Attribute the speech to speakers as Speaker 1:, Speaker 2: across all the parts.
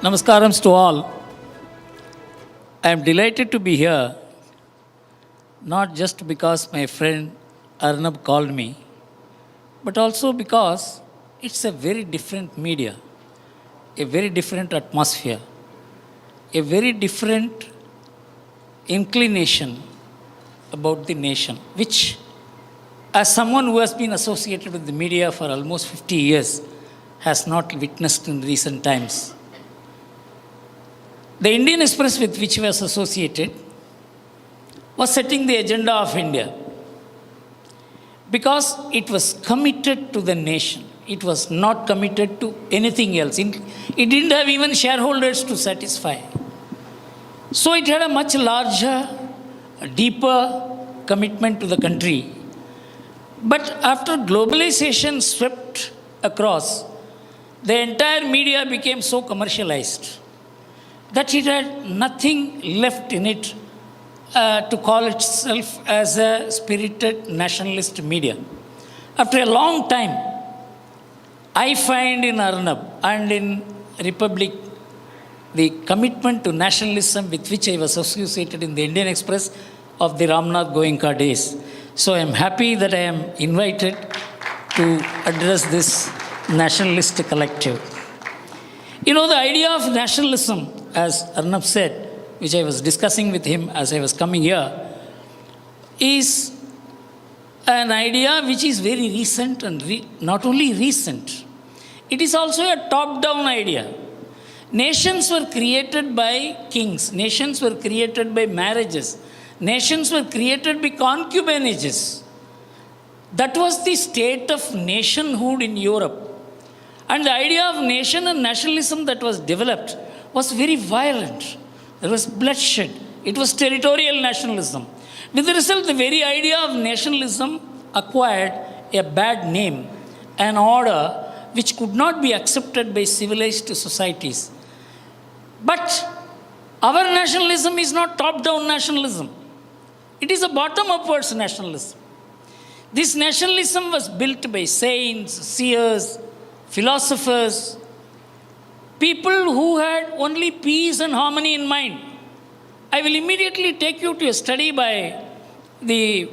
Speaker 1: Namaskaram to all. I am delighted to be here, not just because my friend Arnab called me, but also because it's a very different media, a very different atmosphere, a very different inclination about the nation, which, as someone who has been associated with the media for almost 50 years, has not witnessed in recent times. The Indian Express with which I was associated was setting the agenda of India because it was committed to the nation. It was not committed to anything else. It didn't have even shareholders to satisfy. So it had a much larger, deeper commitment to the country. But after globalization swept across, the entire media became so commercialized that it had nothing left in it to call itself as a spirited nationalist media. After a long time, I find in Arnab and in Republic the commitment to nationalism with which I was associated in the Indian Express of the Ramnath Goenka days. So I am happy that I am invited to address this nationalist collective. You know, the idea of nationalism, as Arnab said, which I was discussing with him as I was coming here, is an idea which is very recent and not only recent, it is also a top-down idea. Nations were created by kings. Nations were created by marriages. Nations were created by concubinages. That was the state of nationhood in Europe. And the idea of nation and nationalism that was developed was very violent. There was bloodshed. It was territorial nationalism. With the result, the very idea of nationalism acquired a bad name, an order which could not be accepted by civilized societies. But our nationalism is not top-down nationalism. It is a bottom-upwards nationalism. This nationalism was built by saints, seers, philosophers, people who had only peace and harmony in mind. I will immediately take you to a study by the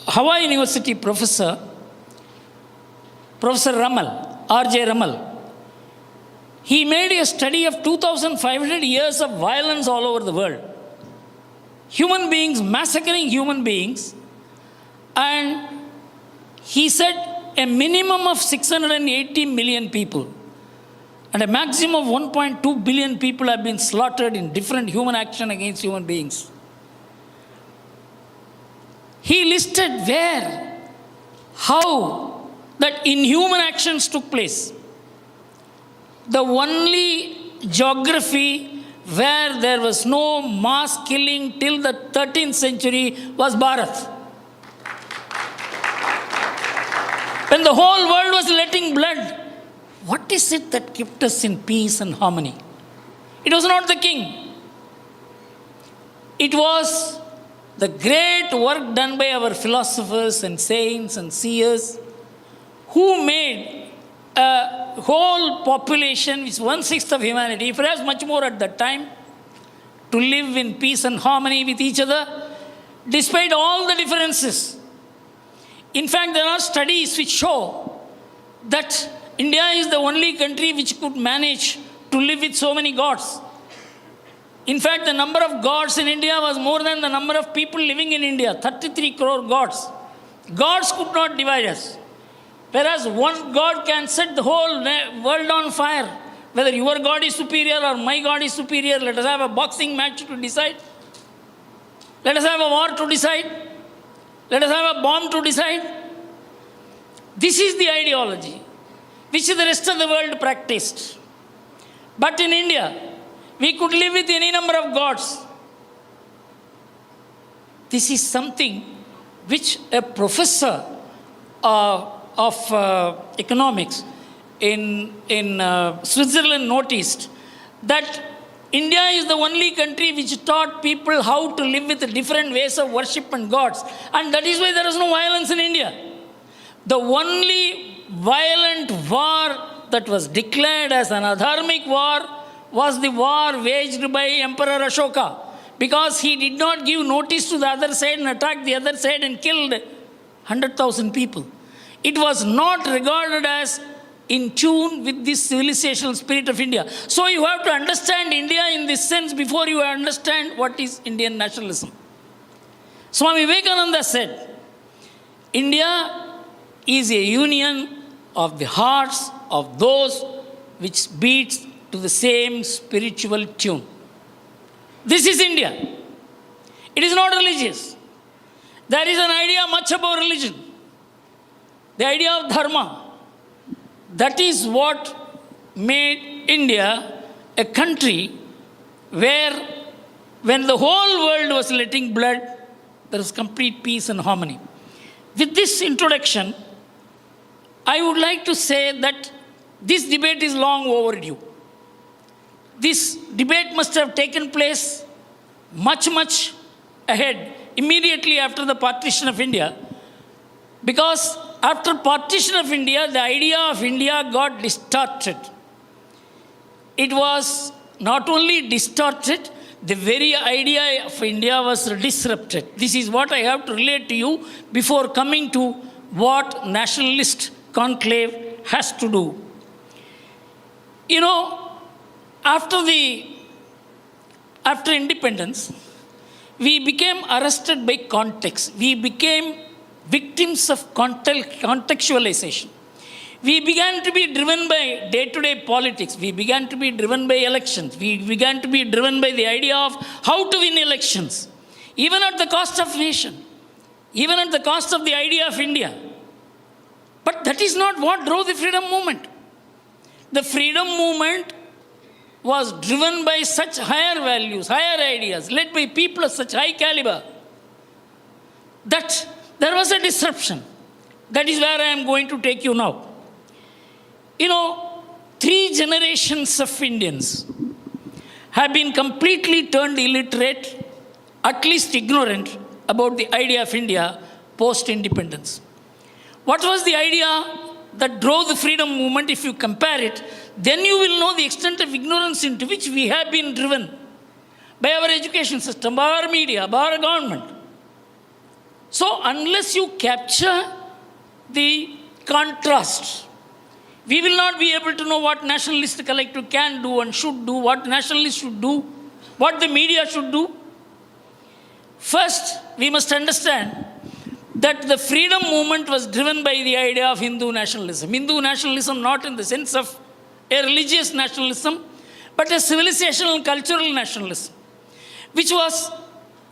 Speaker 1: Hawaii University professor, Professor Ramal, R.J. Ramal. He made a study of 2,500 years of violence all over the world. Human beings massacring human beings. And he said a minimum of 680 million people and a maximum of 1.2 billion people have been slaughtered in different human action against human beings. He listed where, how that inhuman actions took place. The only geography where there was no mass killing till the 13th century was Bharat. When the whole world was letting blood, what is it that kept us in peace and harmony? It was not the king. It was the great work done by our philosophers and saints and seers who made a whole population, which is 1/6 of humanity, perhaps much more at that time, to live in peace and harmony with each other, despite all the differences. In fact, there are studies which show that India is the only country which could manage to live with so many gods. In fact, the number of gods in India was more than the number of people living in India, 33 crore gods. Gods could not divide us. Whereas one God can set the whole world on fire. Whether your God is superior or my God is superior, let us have a boxing match to decide. Let us have a war to decide. Let us have a bomb to decide. This is the ideology which the rest of the world practiced. But in India, we could live with any number of gods. This is something which a professor of economics Switzerland noticed that India is the only country which taught people how to live with different ways of worship and gods. And that is why there is no violence in India. The only violent war that was declared as an adharmic war was the war waged by Emperor Ashoka, because he did not give notice to the other side and attacked the other side and killed 100,000 people. It was not regarded as in tune with this civilizational spirit of India. So you have to understand India in this sense before you understand what is Indian nationalism. Swami Vivekananda said, India is a union of the hearts of those which beats to the same spiritual tune. This is India. It is not religious. There is an idea much above religion. The idea of dharma. That is what made India a country where, when the whole world was letting blood, there was complete peace and harmony. With this introduction, I would like to say that this debate is long overdue. This debate must have taken place much ahead, immediately after the partition of India, because after partition of India, the idea of India got distorted. It was not only distorted, the very idea of India was disrupted. This is what I have to relate to you before coming to what Nationalist Conclave has to do. You know, after independence, we became arrested by context. We became victims of contextualization. We began to be driven by day-to-day politics. We began to be driven by elections. We began to be driven by the idea of how to win elections, even at the cost of nation, even at the cost of the idea of India. But that is not what drove the freedom movement. The freedom movement was driven by such higher values, higher ideas, led by people of such high caliber, that there was a disruption. That is where I am going to take you now. You know, 3 generations of Indians have been completely turned illiterate, at least ignorant about the idea of India post-independence. What was the idea that drove the freedom movement? If you compare it, then you will know the extent of ignorance into which we have been driven by our education system, by our media, by our government. So unless you capture the contrast, we will not be able to know what Nationalist Collective can do and should do, what nationalists should do, what the media should do. First, we must understand that the freedom movement was driven by the idea of Hindu nationalism. Hindu nationalism not in the sense of a religious nationalism, but a civilizational and cultural nationalism, which was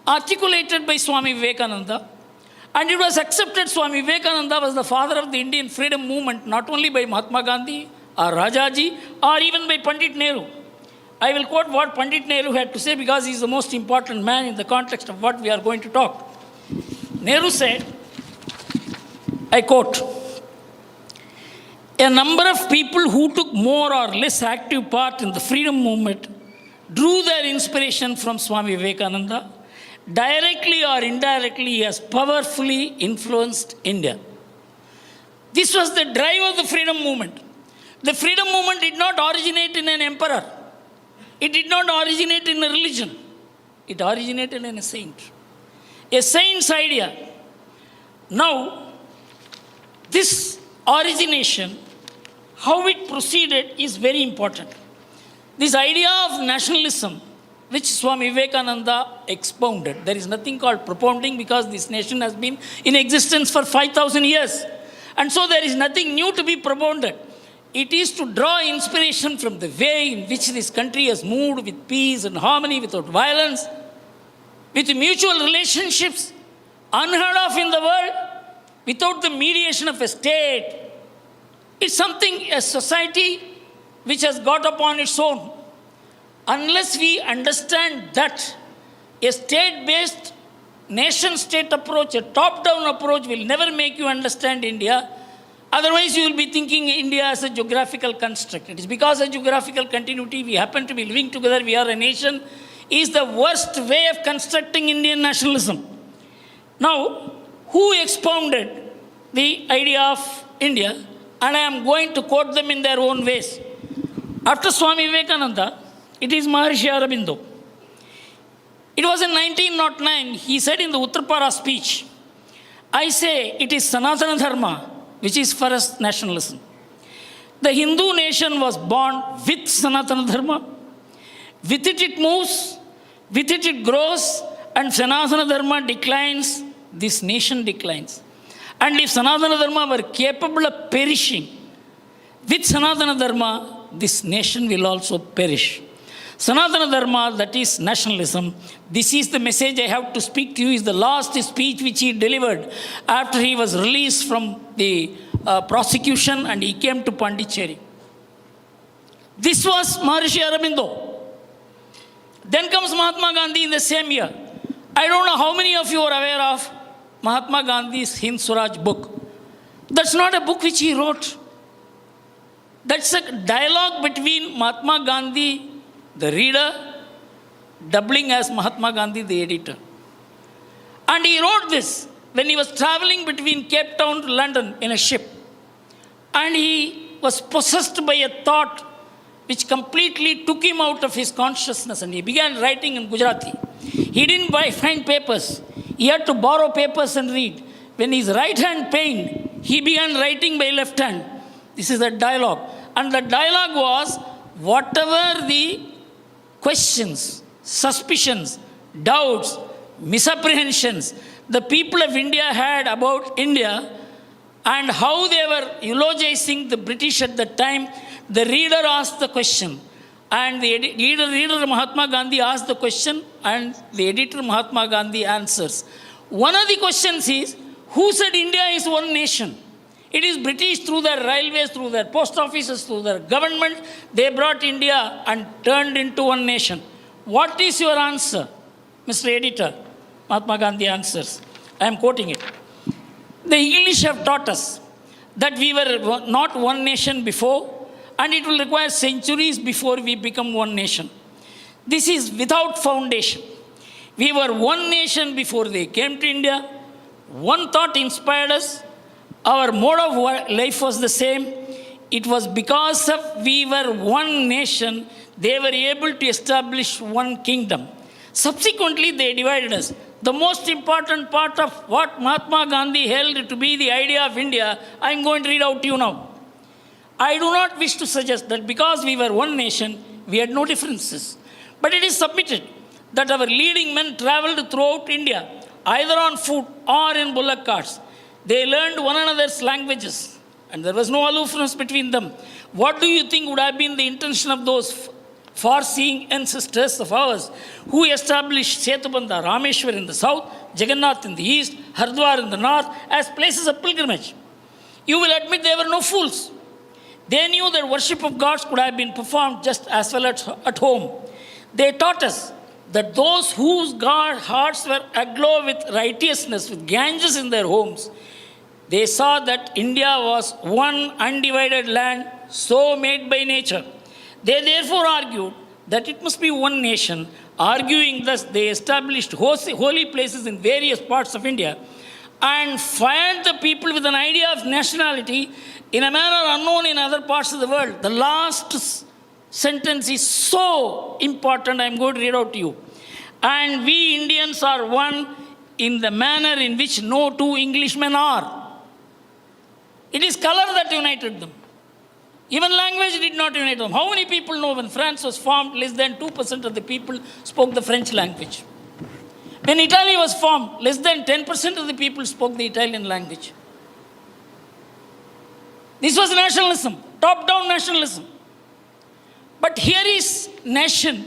Speaker 1: articulated by Swami Vivekananda. And it was accepted. Swami Vivekananda was the father of the Indian freedom movement, not only by Mahatma Gandhi or Rajaji or even by Pandit Nehru. I will quote what Pandit Nehru had to say because he is the most important man in the context of what we are going to talk. Nehru said, I quote, a number of people who took more or less active part in the freedom movement drew their inspiration from Swami Vivekananda. Directly or indirectly, he has powerfully influenced India. This was the drive of the freedom movement. The freedom movement did not originate in an emperor. It did not originate in a religion. It originated in a saint. A saint's idea. Now, this origination, how it proceeded, is very important. This idea of nationalism, which Swami Vivekananda expounded. There is nothing called propounding because this nation has been in existence for 5,000 years. And so there is nothing new to be propounded. It is to draw inspiration from the way in which this country has moved with peace and harmony, without violence, with mutual relationships unheard of in the world, without the mediation of a state. It's something, a society which has got upon its own. Unless we understand that a state-based, nation-state approach, a top-down approach will never make you understand India, Otherwise, you will be thinking India as a geographical construct. It is because of geographical continuity, we happen to be living together, we are a nation, is the worst way of constructing Indian nationalism. Now, who expounded the idea of India? And I am going to quote them in their own ways. After Swami Vivekananda, it is Maharishi Aurobindo. It was in 1909, he said in the Uttarpara speech, I say it is Sanatana Dharma, which is for us nationalism. The Hindu nation was born with Sanatana Dharma. With it, it moves, with it, it grows, and Sanatana Dharma declines, this nation declines. And if Sanatana Dharma were capable of perishing, with Sanatana Dharma, this nation will also perish. Sanatana Dharma, that is nationalism. This is the message I have to speak to you, is the last speech which he delivered after he was released from the prosecution and he came to Pondicherry. This was Maharishi Aurobindo. Then comes Mahatma Gandhi in the same year. I don't know how many of you are aware of Mahatma Gandhi's Hind Swaraj book. That's not a book which he wrote. That's a dialogue between Mahatma Gandhi, the reader, doubling as Mahatma Gandhi, the editor. And he wrote this when he was traveling between Cape Town to London in a ship. And he was possessed by a thought which completely took him out of his consciousness. And he began writing in Gujarati. He didn't find papers. He had to borrow papers and read. When his right hand pained, he began writing by left hand. This is a dialogue. And the dialogue was, whatever the questions, suspicions, doubts, misapprehensions the people of India had about India and how they were eulogizing the British at the time, the reader asked the question. And the reader Mahatma Gandhi asked the question and the editor Mahatma Gandhi answers. One of the questions is, who said India is one nation? It is British through their railways, through their post offices, through their government. They brought India and turned into one nation. What is your answer, Mr. Editor? Mahatma Gandhi answers. I am quoting it. The English have taught us that we were not one nation before, and it will require centuries before we become one nation. This is without foundation. We were one nation before they came to India. One thought inspired us. Our mode of life was the same. It was because of we were one nation, they were able to establish one kingdom. Subsequently, they divided us. The most important part of what Mahatma Gandhi held to be the idea of India, I am going to read out to you now. I do not wish to suggest that because we were one nation, we had no differences. But it is submitted that our leading men traveled throughout India, either on foot or in bullock carts. They learned one another's languages, and there was no aloofness between them. What do you think would have been the intention of those far-seeing ancestors of ours who established Setubandha, Rameshwar in the south, Jagannath in the east, Hardwar in the north as places of pilgrimage? You will admit they were no fools. They knew that worship of gods could have been performed just as well at home. They taught us that those whose hearts were aglow with righteousness, with Ganges in their homes, they saw that India was one undivided land, so made by nature. They therefore argued that it must be one nation. Arguing thus, they established holy places in various parts of India and fired the people with an idea of nationality in a manner unknown in other parts of the world. The last sentence is so important, I am going to read out to you. And we Indians are one in the manner in which no two Englishmen are. It is color that united them. Even language did not unite them. How many people know when France was formed, less than 2% of the people spoke the French language? When Italy was formed, less than 10% of the people spoke the Italian language. This was nationalism, top-down nationalism. But here is nation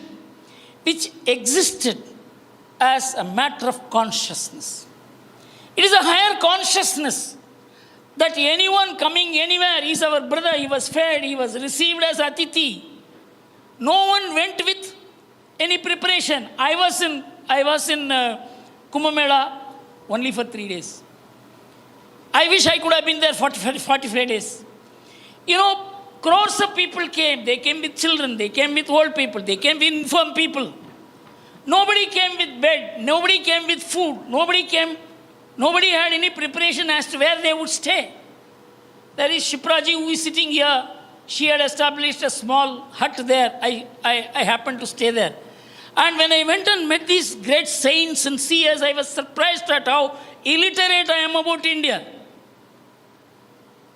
Speaker 1: which existed as a matter of consciousness. It is a higher consciousness that anyone coming anywhere is our brother. He was fed, he was received as Atithi. No one went with any preparation. I was in Kumbh Mela only for 3 days. I wish I could have been there 45 days. You know, crores of people came. They came with children. They came with old people. They came with infirm people. Nobody came with bed. Nobody came with food. Nobody had any preparation as to where they would stay. There is Shipraji who is sitting here. She had established a small hut there. I happened to stay there. And when I went and met these great saints and seers, I was surprised at how illiterate I am about India.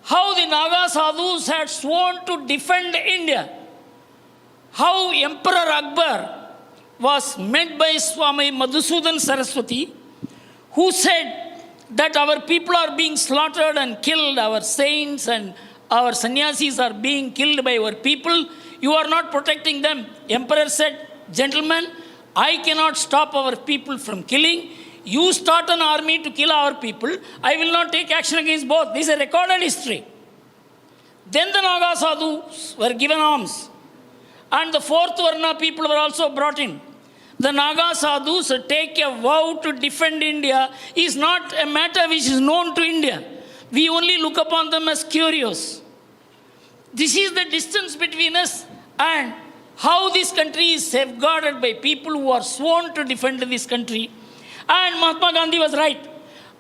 Speaker 1: How the Naga sadhus had sworn to defend India. How Emperor Akbar was met by Swami Madhusudan Saraswati, who said that our people are being slaughtered and killed, our saints and our sannyasis are being killed by our people. You are not protecting them. Emperor said, gentlemen, I cannot stop our people from killing. You start an army to kill our people. I will not take action against both. This is a recorded history. Then the Naga sadhus were given arms. And the fourth Varna people were also brought in. The Naga sadhus take a vow to defend India is not a matter which is known to India. We only look upon them as curious. This is the distance between us and how this country is safeguarded by people who are sworn to defend this country. And Mahatma Gandhi was right.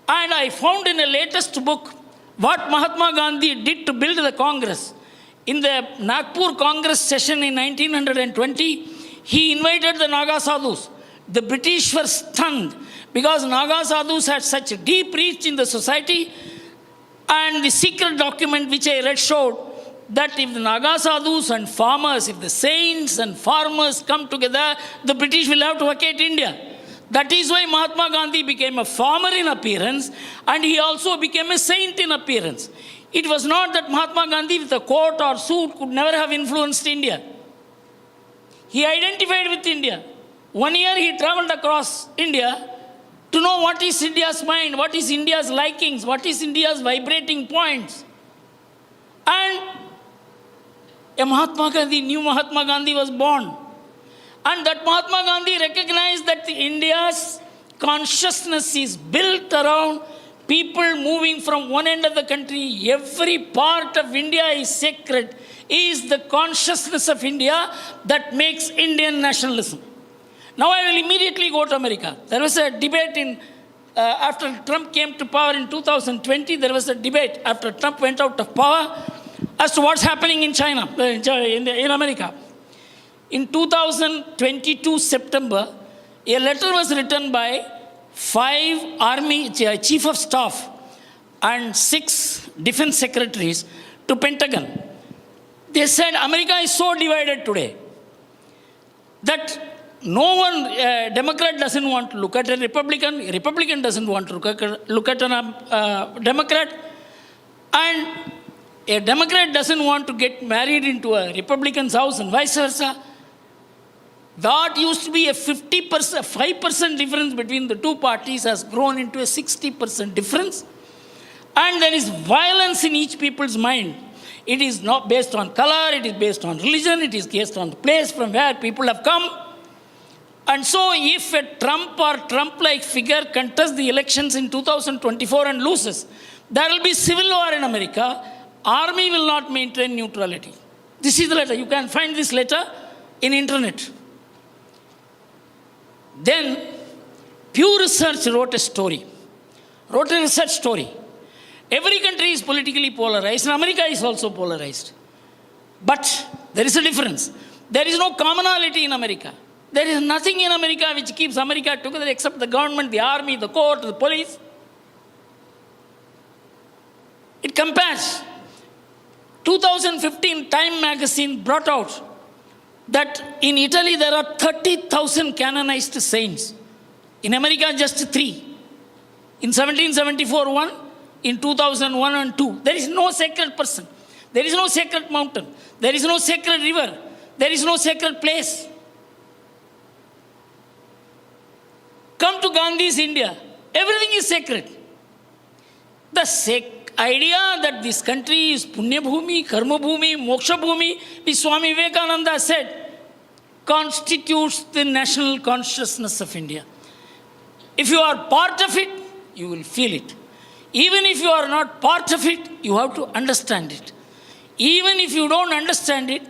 Speaker 1: And I found in a latest book what Mahatma Gandhi did to build the Congress. In the Nagpur Congress session in 1920, he invited the Naga sadhus. The British were stunned because Naga sadhus had such a deep reach in the society. And the secret document which I read showed that if the Naga sadhus and farmers, if the saints and farmers come together, the British will have to vacate India. That is why Mahatma Gandhi became a farmer in appearance, and he also became a saint in appearance. It was not that Mahatma Gandhi with a coat or suit could never have influenced India. He identified with India. 1 year he traveled across India to know what is India's mind, what is India's likings, what is India's vibrating points. And a Mahatma Gandhi, new Mahatma Gandhi was born. And that Mahatma Gandhi recognized that India's consciousness is built around people moving from one end of the country. Every part of India is sacred. Is the consciousness of India that makes Indian nationalism. Now I will immediately go to America. There was a debate after Trump came to power in 2020. There was a debate after Trump went out of power as to what's happening in China, in America. In 2022 September, a letter was written by 5 army chief of staff and 6 defense secretaries to Pentagon. They said America is so divided today that no one, Democrat doesn't want to look at a Republican doesn't want to look at a Democrat, and a Democrat doesn't want to get married into a Republican's house and vice versa. That used to be a 5% difference between the two parties has grown into a 60% difference. And there is violence in each people's mind. It is not based on color, it is based on religion, it is based on the place from where people have come. And so if a Trump or Trump-like figure contests the elections in 2024 and loses, there will be civil war in America. Army will not maintain neutrality. This is the letter. You can find this letter in internet. Then Pew Research wrote a research story. Every country is politically polarized, and America is also polarized. But there is a difference. There is no commonality in America. There is nothing in America which keeps America together except the government, the army, the court, the police. It compares. 2015 Time magazine brought out that in Italy there are 30,000 canonized saints. In America, just 3. In 1774, 1. In 2001 and 2. There is no sacred person. There is no sacred mountain. There is no sacred river. There is no sacred place. Come to Gandhi's India. Everything is sacred. The idea that this country is Punya Bhumi, Karma Bhumi, Moksha Bhumi, which Swami Vivekananda said, constitutes the national consciousness of India. If you are part of it, you will feel it. Even if you are not part of it, you have to understand it. Even if you don't understand it,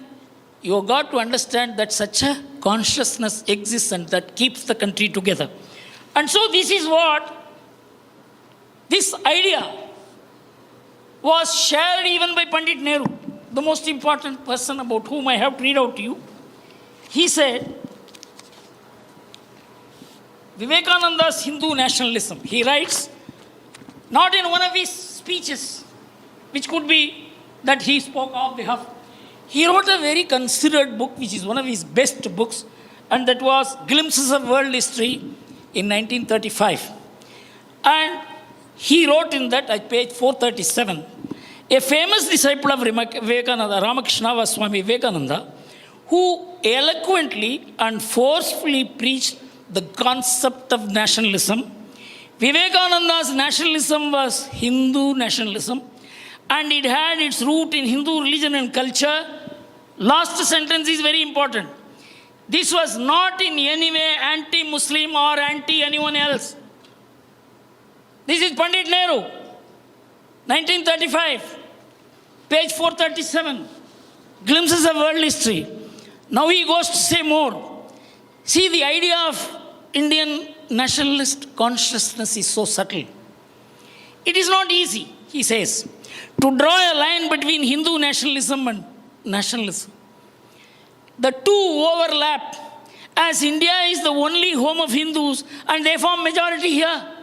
Speaker 1: you have got to understand that such a consciousness exists and that keeps the country together. And so this is what this idea was shared even by Pandit Nehru, the most important person about whom I have to read out to you. He said, Vivekananda's Hindu nationalism. He writes, not in one of his speeches, which could be that he spoke on behalf. He wrote a very considered book, which is one of his best books, and that was Glimpses of World History in 1935. And he wrote in that, at page 437, a famous disciple of Vivekananda, Ramakrishna Goswami Vivekananda, who eloquently and forcefully preached the concept of nationalism. Vivekananda's nationalism was Hindu nationalism, and it had its root in Hindu religion and culture. Last sentence is very important. This was not in any way anti-Muslim or anti-anyone else. This is Pandit Nehru, 1935, page 437, Glimpses of World History. Now he goes to say more. See, the idea of Indian nationalist consciousness is so subtle. It is not easy, he says, to draw a line between Hindu nationalism and nationalism. The two overlap, as India is the only home of Hindus and they form majority here.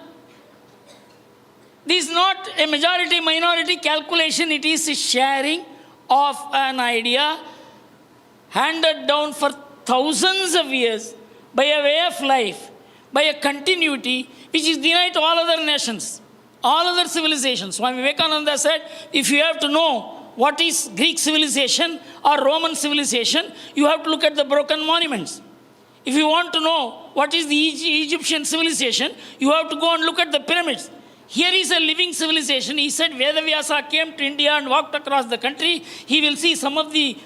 Speaker 1: This is not a majority-minority calculation, it is a sharing of an idea handed down for thousands of years by a way of life, by a continuity which is denied to all other nations, all other civilizations. Swami Vivekananda said, if you have to know what is Greek civilization or Roman civilization, you have to look at the broken monuments. If you want to know what is the Egyptian civilization, you have to go and look at the pyramids. Here is a living civilization. He said Vedavyasa came to India and walked across the country. He will see some of the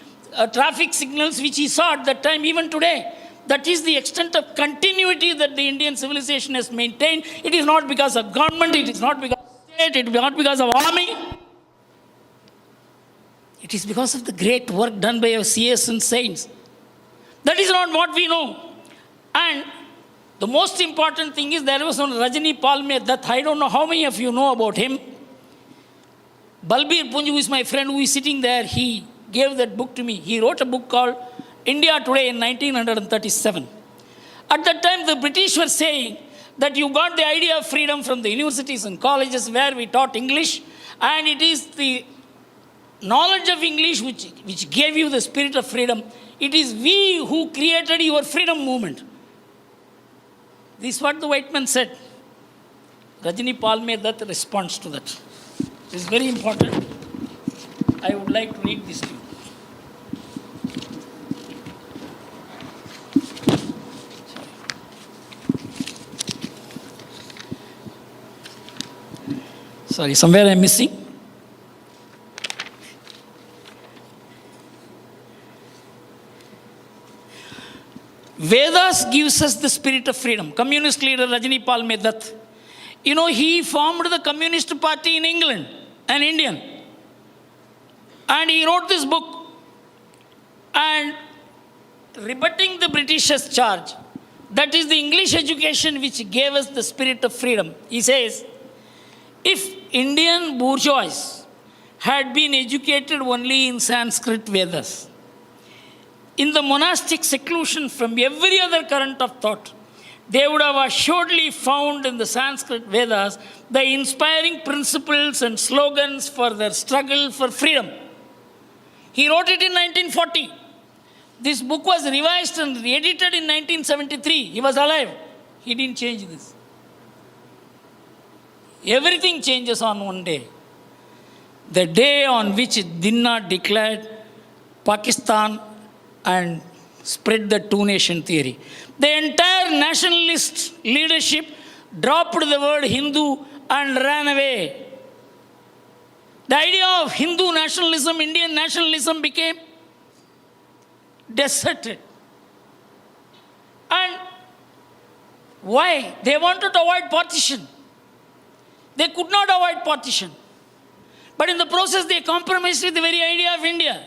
Speaker 1: traffic signals which he saw at that time, even today. That is the extent of continuity that the Indian civilization has maintained. It is not because of government, it is not because of state, it is not because of army. It is because of the great work done by our seers and saints. That is not what we know. And the most important thing is there was one Rajani Palme that I don't know how many of you know about him. Balbir Punj, who is my friend, who is sitting there, he gave that book to me. He wrote a book called India Today in 1937. At that time, the British were saying that you got the idea of freedom from the universities and colleges where we taught English, and it is the knowledge of English which gave you the spirit of freedom. It is we who created your freedom movement. This is what the white man said. Rajani Palme Dutt responds to that. This is very important. I would like to read this to you. Sorry, somewhere I am missing. Vedas gives us the spirit of freedom. Communist leader Rajani Palme Dutt. You know, he formed the Communist Party in England, an Indian. And he wrote this book and rebutting the Britishers' charge. That is the English education which gave us the spirit of freedom. He says, if Indian bourgeois had been educated only in Sanskrit Vedas, in the monastic seclusion from every other current of thought, they would have assuredly found in the Sanskrit Vedas the inspiring principles and slogans for their struggle for freedom. He wrote it in 1940. This book was revised and edited in 1973. He was alive. He didn't change this. Everything changes on one day. The day on which Jinnah declared Pakistan and spread the two-nation theory. The entire nationalist leadership dropped the word Hindu and ran away. The idea of Hindu nationalism, Indian nationalism became deserted. And why? They wanted to avoid partition. They could not avoid partition. But in the process, they compromised with the very idea of India.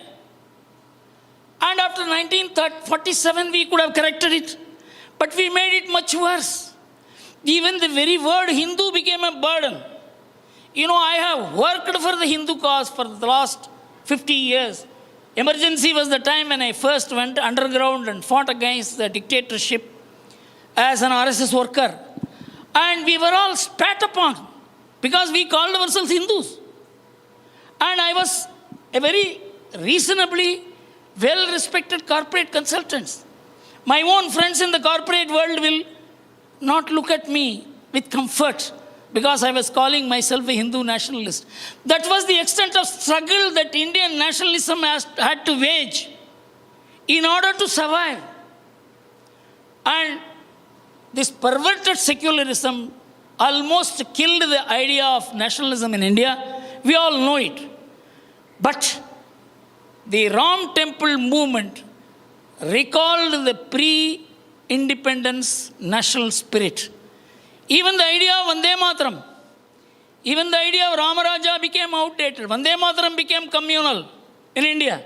Speaker 1: And after 1947, we could have corrected it. But we made it much worse. Even the very word Hindu became a burden. You know, I have worked for the Hindu cause for the last 50 years. Emergency was the time when I first went underground and fought against the dictatorship as an RSS worker. And we were all spat upon because we called ourselves Hindus. And I was a very reasonably well-respected corporate consultant. My own friends in the corporate world will not look at me with comfort because I was calling myself a Hindu nationalist. That was the extent of struggle that Indian nationalism had to wage in order to survive. And this perverted secularism almost killed the idea of nationalism in India. We all know it. But the Ram Temple movement recalled the pre-independence national spirit. Even the idea of Vande Mataram, even the idea of Ramaraja became outdated. Vande Mataram became communal in India.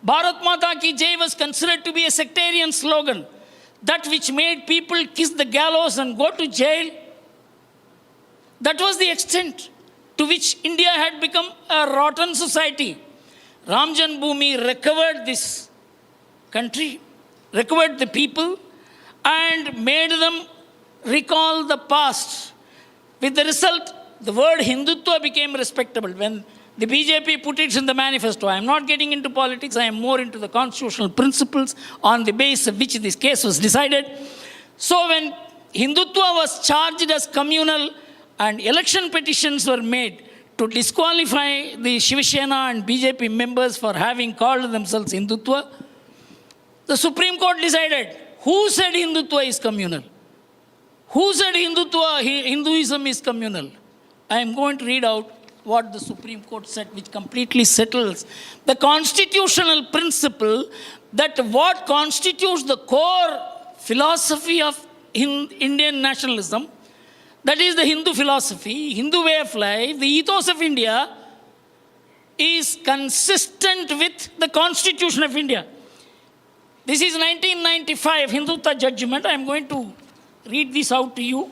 Speaker 1: Bharat Mata Ki Jai was considered to be a sectarian slogan, that which made people kiss the gallows and go to jail. That was the extent to which India had become a rotten society. Ram Janmabhoomi recovered this country, recovered the people, and made them recall the past. With the result, the word Hindutva became respectable. When the BJP put it in the manifesto, I am not getting into politics, I am more into the constitutional principles on the basis of which this case was decided. So when Hindutva was charged as communal and election petitions were made to disqualify the Shiv Sena and BJP members for having called themselves Hindutva, the Supreme Court decided, who said Hindutva is communal? Who said Hinduism is communal? I am going to read out what the Supreme Court said, which completely settles the constitutional principle that what constitutes the core philosophy of Indian nationalism, that is the Hindu philosophy, Hindu way of life, the ethos of India, is consistent with the Constitution of India. This is 1995 Hindutva judgment. I am going to read this out to you.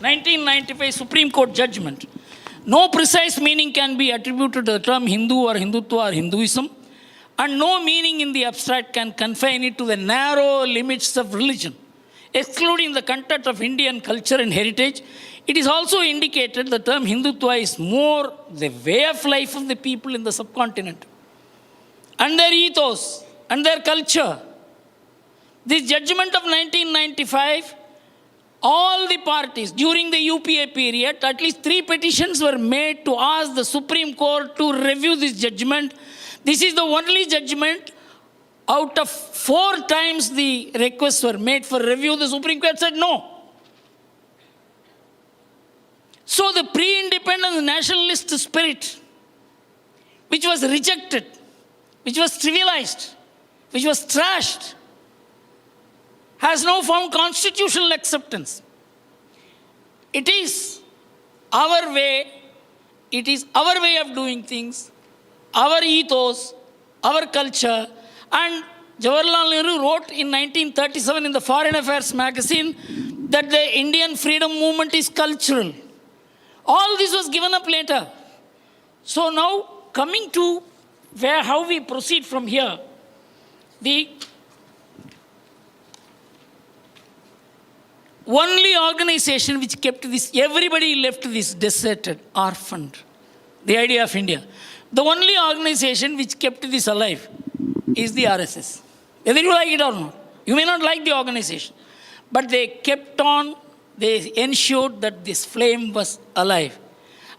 Speaker 1: 1995 Supreme Court judgment. No precise meaning can be attributed to the term Hindu or Hindutva or Hinduism, and no meaning in the abstract can confine it to the narrow limits of religion, excluding the content of Indian culture and heritage. It is also indicated the term Hindutva is more the way of life of the people in the subcontinent and their ethos and their culture. This judgment of 1995, all the parties during the UPA period, at least 3 petitions were made to ask the Supreme Court to review this judgment. This is the only judgment out of 4 times the requests were made for review. The Supreme Court said no. So the pre-independence nationalist spirit, which was rejected, which was trivialized, which was trashed, has now found constitutional acceptance. It is our way of doing things, our ethos, our culture. And Jawaharlal Nehru wrote in 1937 in the Foreign Affairs magazine that the Indian freedom movement is cultural. All this was given up later. So now coming to how we proceed from here, the only organization which kept this, everybody left this deserted, orphaned, the idea of India. The only organization which kept this alive is the RSS. Whether you like it or not. You may not like the organization. But they kept on, they ensured that this flame was alive.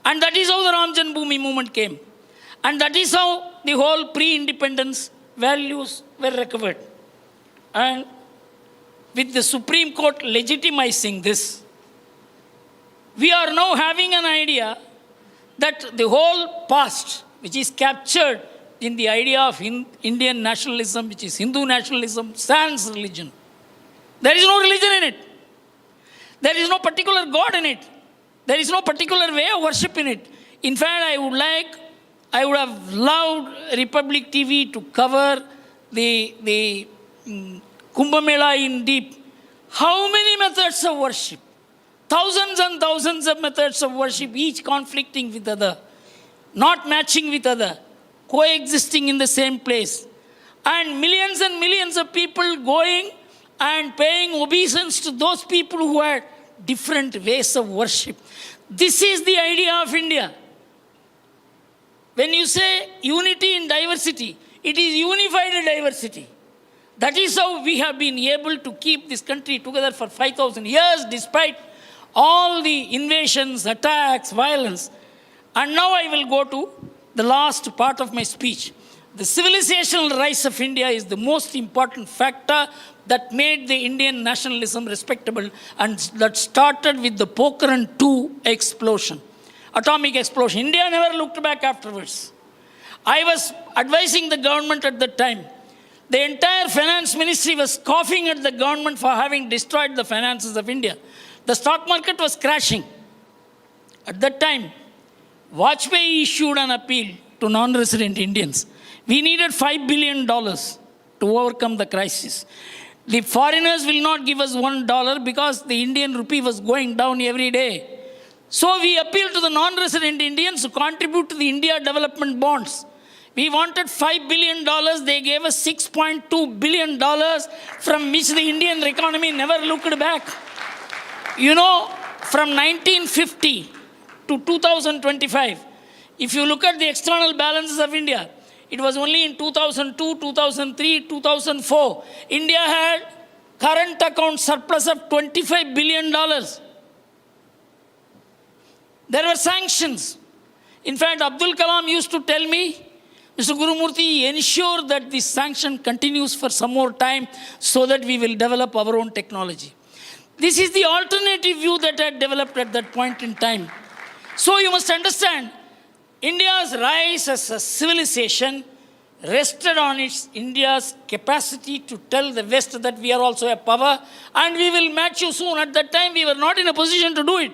Speaker 1: And that is how the Ram Janmabhoomi movement came. And that is how the whole pre-independence values were recovered. And with the Supreme Court legitimizing this, we are now having an idea that the whole past, which is captured in the idea of Indian nationalism, which is Hindu nationalism, sans religion. There is no religion in it. There is no particular God in it. There is no particular way of worship in it. In fact, I would have loved Republic TV to cover the Kumbh Mela in deep. How many methods of worship? Thousands and thousands of methods of worship, each conflicting with other, not matching with other, coexisting in the same place. And millions of people going and paying obeisance to those people who had different ways of worship. This is the idea of India. When you say unity in diversity, it is unified diversity. That is how we have been able to keep this country together for 5,000 years, despite all the invasions, attacks, violence. And now I will go to the last part of my speech. The civilizational rise of India is the most important factor that made the Indian nationalism respectable, and that started with the Pokhran II explosion, atomic explosion. India never looked back afterwards. I was advising the government at that time. The entire finance ministry was scoffing at the government for having destroyed the finances of India. The stock market was crashing. At that time, Vajpayee issued an appeal to non-resident Indians. We needed $5 billion to overcome the crisis. The foreigners will not give us $1 because the Indian rupee was going down every day. So we appealed to the non-resident Indians to contribute to the India development bonds. We wanted $5 billion. They gave us $6.2 billion, from which the Indian economy never looked back. You know, from 1950 to 2025, if you look at the external balances of India, it was only in 2002, 2003, 2004. India had current account surplus of $25 billion. There were sanctions. In fact, Abdul Kalam used to tell me, Mr. Gurumurthy, ensure that this sanction continues for some more time so that we will develop our own technology. This is the alternative view that had developed at that point in time. So you must understand, India's rise as a civilization rested on India's capacity to tell the West that we are also a power and we will match you soon. At that time, we were not in a position to do it.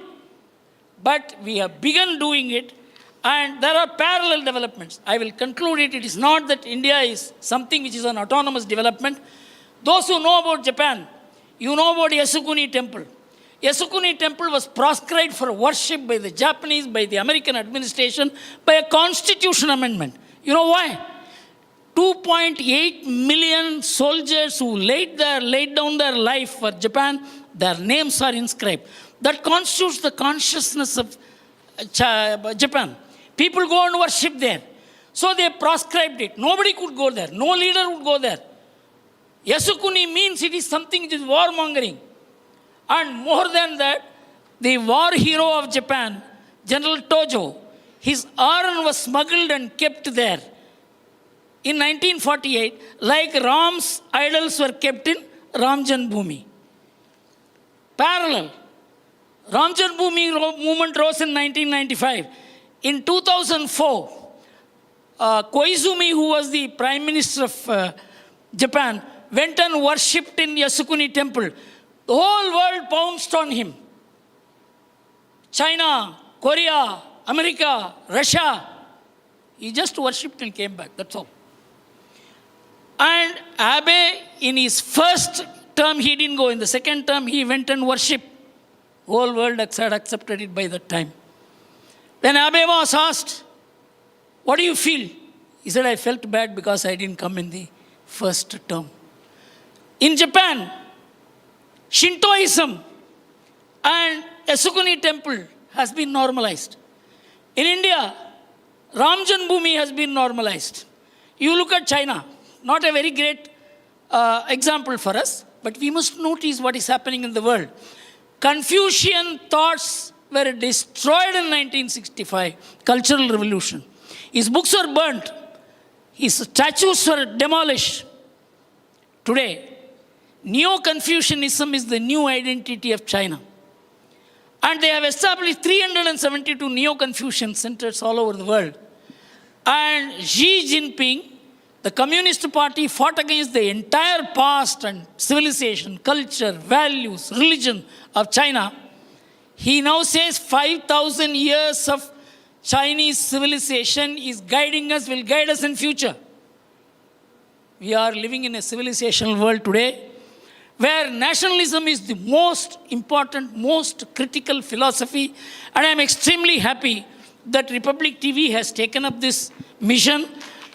Speaker 1: But we have begun doing it, and there are parallel developments. I will conclude it. It is not that India is something which is an autonomous development. Those who know about Japan, you know about Yasukuni Temple. Yasukuni Temple was proscribed for worship by the Japanese, by the American administration, by a constitution amendment. You know why? 2.8 million soldiers who laid down their life for Japan, their names are inscribed. That constitutes the consciousness of Japan. People go and worship there. So they proscribed it. Nobody could go there. No leader would go there. Yasukuni means it is something which is warmongering. And more than that, the war hero of Japan, General Tojo, his urn was smuggled and kept there. In 1948, like Ram's idols were kept in Ram Janmabhoomi. Parallel. Ram Janmabhoomi movement rose in 1995. In 2004, Koizumi, who was the Prime Minister of Japan, went and worshipped in Yasukuni Temple. The whole world pounced on him. China, Korea, America, Russia. He just worshipped and came back. That's all. And Abe, in his first term, he didn't go. In the second term, he went and worshipped. Whole world had accepted it by that time. When Abe was asked, what do you feel? He said, I felt bad because I didn't come in the first term. In Japan, Shintoism and Yasukuni Temple has been normalized. In India, Ram Janmabhoomi has been normalized. You look at China, not a very great example for us, but we must notice what is happening in the world. Confucian thoughts were destroyed in 1965, Cultural Revolution. His books were burnt. His statues were demolished. Today, Neo-Confucianism is the new identity of China. And they have established 372 Neo-Confucian centers all over the world. And Xi Jinping, The Communist Party fought against the entire past and civilization, culture, values, religion of China. He now says 5,000 years of Chinese civilization is guiding us, will guide us in future. We are living in a civilizational world today where nationalism is the most important, most critical philosophy. And I am extremely happy that Republic TV has taken up this mission.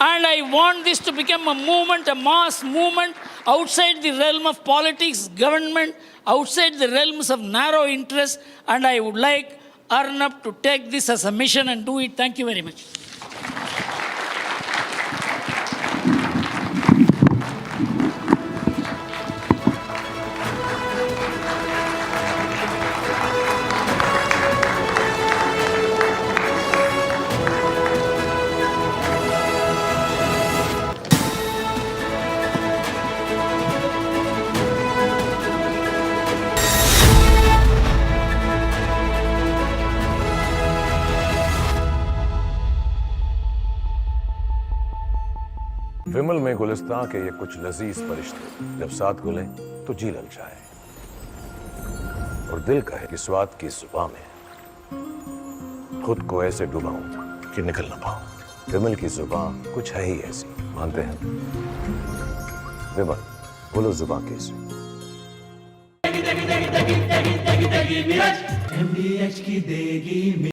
Speaker 1: And I want this to become a movement, a mass movement outside the realm of politics, government, outside the realms of narrow interest. And I would like Arnab to take this as a mission and do it. Thank you very much.
Speaker 2: विमल में गुलिस्तां के ये कुछ लजीज फरिश्ते जब साथ घुले तो जी ललचाए और दिल कहे कि स्वाद की जुबान में खुद को ऐसे डुबाऊं कि निकल ना पाऊं। विमल की जुबान कुछ है ही ऐसी, मानते हैं? विमल बोलो जुबान कैसी? MDH की देगी